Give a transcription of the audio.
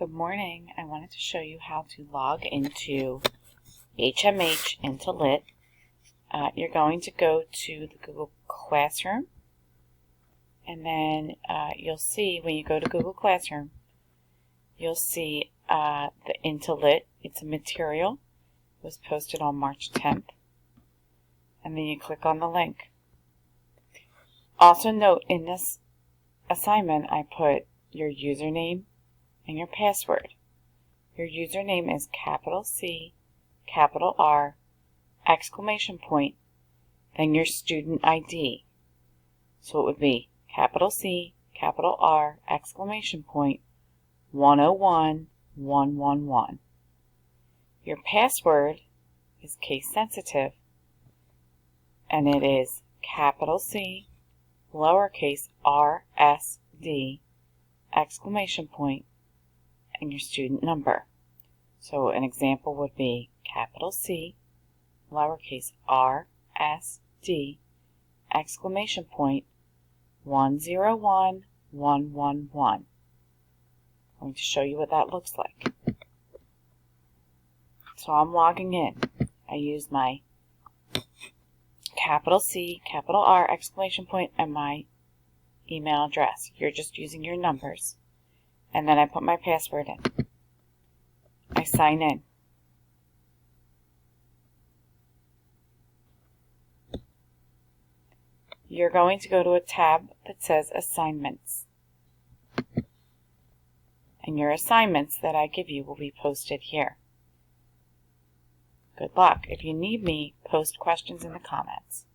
Good morning. I wanted to show you how to log into HMH Into Lit. You're going to go to the Google Classroom, and then you'll see when you go to Google Classroom, you'll see the Into Lit. It's a material. It was posted on March 10th, and then you click on the link. Also note, in this assignment I put your username and your password. Your username is capital C, capital R, exclamation point, then your student ID. So it would be capital C, capital R, exclamation point, 101111. Your password is case sensitive, and it is capital C, lowercase r, s, d, exclamation point, and your student number. So an example would be capital C, lowercase r, s, d, exclamation point, 101111. I'm going to show you what that looks like. So I'm logging in. I use my capital C, capital R, exclamation point, and my email address. You're just using your numbers. And then I put my password in. I sign in. You're going to go to a tab that says Assignments. And your assignments that I give you will be posted here. Good luck. If you need me, post questions in the comments.